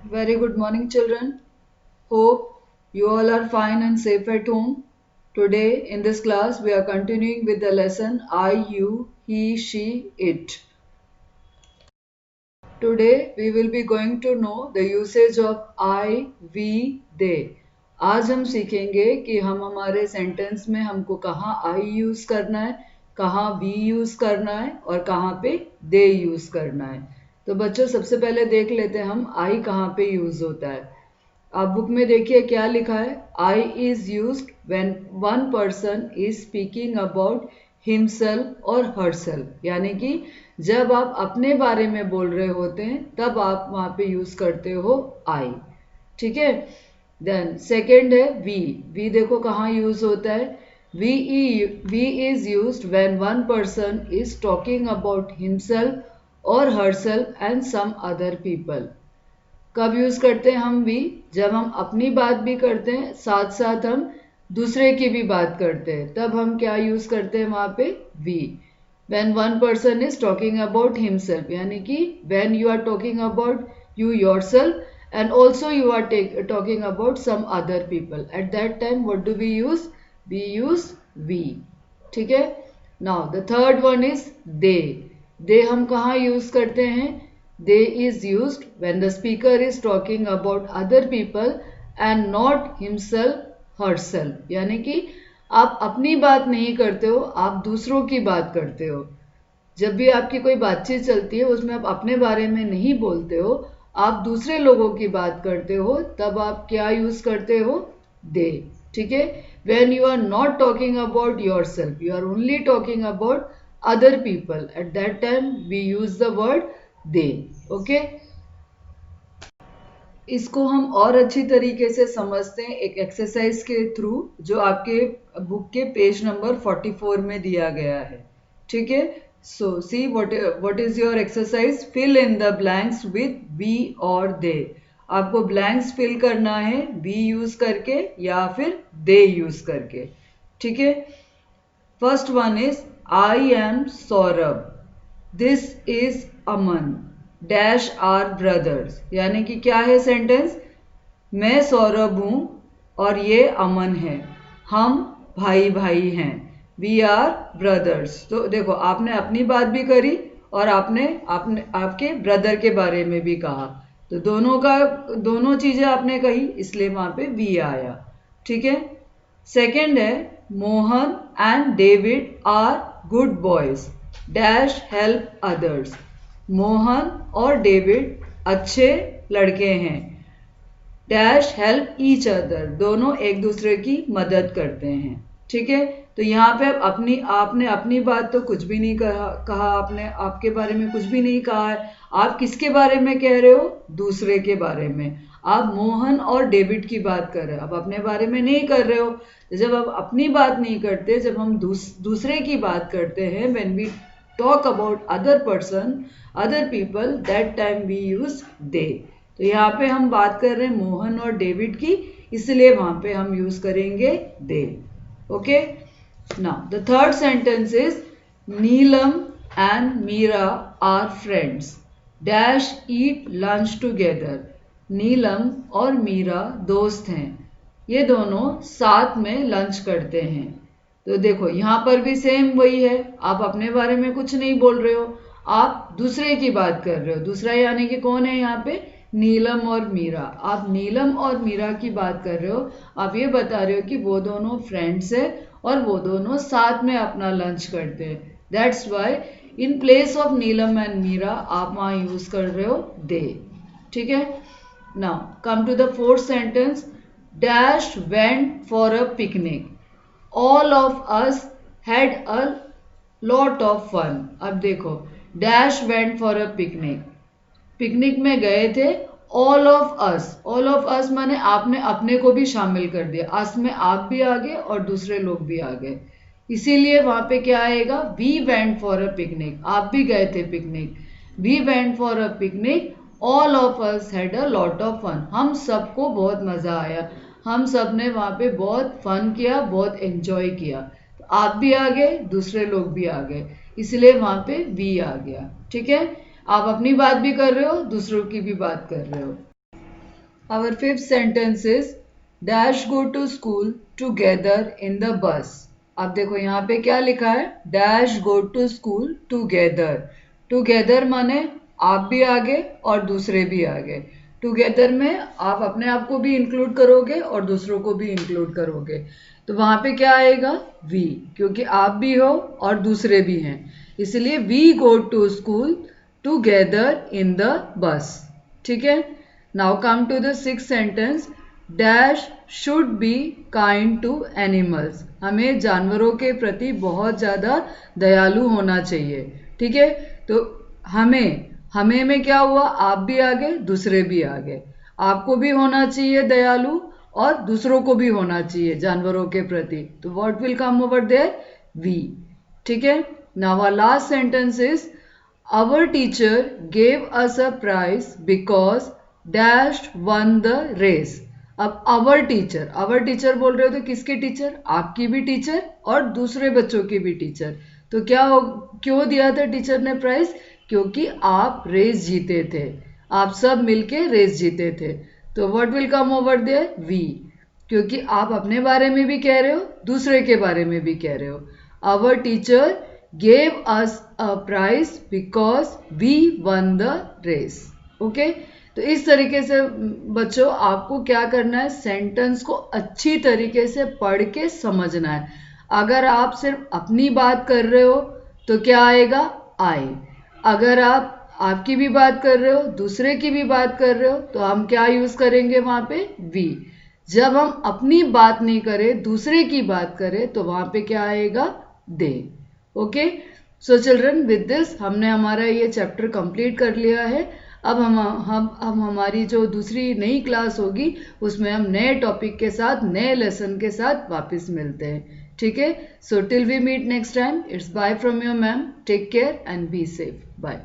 Very good morning, children. Hope you all are fine and safe at home. Today, in this class, we are continuing with the lesson I, you, he, she, it. Today, we will be going to know the usage of I, we, they. आज हम सीखेंगे कि हम हमारे sentence में हमको कहाँ I use करना है, कहाँ we यूज करना है और कहाँ पे they यूज करना है. तो बच्चों सबसे पहले देख लेते हैं हम I कहाँ पे यूज होता है. आप बुक में देखिए क्या लिखा है. I is used when one person is speaking about himself और हरसेल्फ, यानी कि जब आप अपने बारे में बोल रहे होते हैं तब आप वहां पे यूज करते हो आई. ठीक है. देन सेकेंड है वी. वी देखो कहाँ यूज होता है. We is used when one person is talking about himself और herself and some other people. कब यूज करते हैं हम वी? जब हम अपनी बात भी करते हैं साथ साथ हम दूसरे की भी बात करते हैं, तब हम क्या यूज करते हैं वहां पे? We. When one person is talking about himself, यानी कि when you are talking about you yourself and also you are talking about some other people, at that time what do we use? We use we. ठीक है. Now the third one is they. They हम कहाँ use करते हैं? They is used when the speaker is talking about other people and not himself, herself. यानी कि आप अपनी बात नहीं करते हो, आप दूसरों की बात करते हो. जब भी आपकी कोई बातचीत चलती है उसमें आप अपने बारे में नहीं बोलते हो, आप दूसरे लोगों की बात करते हो, तब आप क्या यूज करते हो? दे. ठीक है. When you are not talking about yourself, you are only talking about other people. At that time we use the word they. Okay. इसको हम और अच्छी तरीके से समझते हैं एक एक्सरसाइज के थ्रू जो आपके बुक के पेज नंबर 44 में दिया गया है. ठीक है. So see what is your exercise. Fill in the blanks with we और दे. आपको ब्लैंक्स फिल करना है वी यूज करके या फिर दे यूज करके. ठीक है. First one is I am Saurabh. This is Aman. Dash are brothers. यानी कि क्या है सेंटेंस? मैं सौरभ हूं और ये अमन है. हम भाई भाई हैं. We are brothers. तो देखो आपने अपनी बात भी करी और आपने आपके ब्रदर के बारे में भी कहा. तो दोनों चीजें आपने कही, इसलिए वहां पे वी आया. ठीक है. सेकेंड है Mohan and David are good boys. Dash help others. Mohan और डेविड अच्छे लड़के हैं. Dash help each other. दोनों एक दूसरे की मदद करते हैं. ठीक है. तो यहाँ पे आपने अपनी बात तो कुछ भी नहीं कहा. आपने आपके बारे में कुछ भी नहीं कहा है. आप किसके बारे में कह रहे हो? दूसरे के बारे में. आप मोहन और डेविड की बात कर रहे हो, आप अपने बारे में नहीं कर रहे हो. जब आप अपनी बात नहीं करते, जब हम दूसरे की बात करते हैं, when we talk about other person, other people, that time we use they. तो यहाँ पे हम बात कर रहे हैं मोहन और डेविड की, इसलिए वहां पे हम यूज करेंगे they. Okay. Now the third sentence is Neelam and Meera are friends. Dash eat lunch together. Neelam और मीरा दोस्त हैं, ये दोनों साथ में लंच करते हैं. तो देखो यहाँ पर भी सेम वही है. आप अपने बारे में कुछ नहीं बोल रहे हो, आप दूसरे की बात कर रहे हो. दूसरा यानी कि कौन है यहाँ पे? नीलम और मीरा. आप नीलम और मीरा की बात कर रहे हो. आप ये बता रहे हो कि वो दोनों फ्रेंड्स है और वो दोनों साथ में अपना लंच करते हैं. That's why in place of Neelam and Meera आप वहां यूज कर रहे हो दे. ठीक है. Now come to the fourth sentence. Dash went for a picnic. All of us had a lot of fun. अब देखो dash went for a picnic. Picnic में गए थे. ऑल ऑफ अस माने आपने अपने को भी शामिल कर दिया. अस में आप भी आ गए और दूसरे लोग भी आ गए, इसीलिए वहां पे क्या आएगा? We went for a picnic. आप भी गए थे picnic. We went for a picnic. All of us had a lot of fun. हम सबको बहुत मजा आया. हम सब ने वहां पे बहुत फन किया, बहुत एंजॉय किया. तो आप भी आ गए, दूसरे लोग भी आ गए, इसलिए वहां पे वी आ गया. ठीक है. आप अपनी बात भी कर रहे हो, दूसरों की भी बात कर रहे हो. Our fifth sentence is dash go to school together in the bus. अब देखो यहाँ पे क्या लिखा है, dash go to school together. Together माने आप भी आगे और दूसरे भी आगे. टूगेदर में आप अपने आप को भी इंक्लूड करोगे और दूसरों को भी इंक्लूड करोगे. तो वहां पे क्या आएगा, वी, क्योंकि आप भी हो और दूसरे भी हैं, इसलिए we go to school together in the bus. ठीक है. Now come to the sixth sentence. Dash should be kind to animals. हमें जानवरों के प्रति बहुत ज़्यादा दयालु होना चाहिए. ठीक है. तो हमें में क्या हुआ, आप भी आगे दूसरे भी आगे. आपको भी होना चाहिए दयालु और दूसरों को भी होना चाहिए जानवरों के प्रति. तो what will come over there, we. ठीक है. Now our last sentence is our teacher gave us a prize because dash won the race. अब आवर टीचर बोल रहे हो तो किसके टीचर, आपकी भी टीचर और दूसरे बच्चों की भी टीचर. तो क्यों दिया था टीचर ने प्राइज, क्योंकि आप रेस जीते थे, आप सब मिलके रेस जीते थे. तो what will come over there, we, क्योंकि आप अपने बारे में भी कह रहे हो, दूसरे के बारे में भी कह रहे हो. Our teacher gave us a prize because we won the race. Okay. तो इस तरीके से बच्चों आपको क्या करना है, सेंटेंस को अच्छी तरीके से पढ़ के समझना है. अगर आप सिर्फ अपनी बात कर रहे हो तो क्या आएगा, आई. अगर आप आपकी भी बात कर रहे हो, दूसरे की भी बात कर रहे हो, तो हम क्या यूज करेंगे वहां पे, वी. जब हम अपनी बात नहीं करें, दूसरे की बात करें, तो वहां पे क्या आएगा, they. Okay. So children, with this हमने हमारा ये चैप्टर कंप्लीट कर लिया है. अब हम हमारी जो दूसरी नई क्लास होगी उसमें हम नए टॉपिक के साथ, नए लेसन के साथ वापस मिलते हैं. ठीक है. So till we meet next time, it's bye from your ma'am. Take care and be safe. Bye.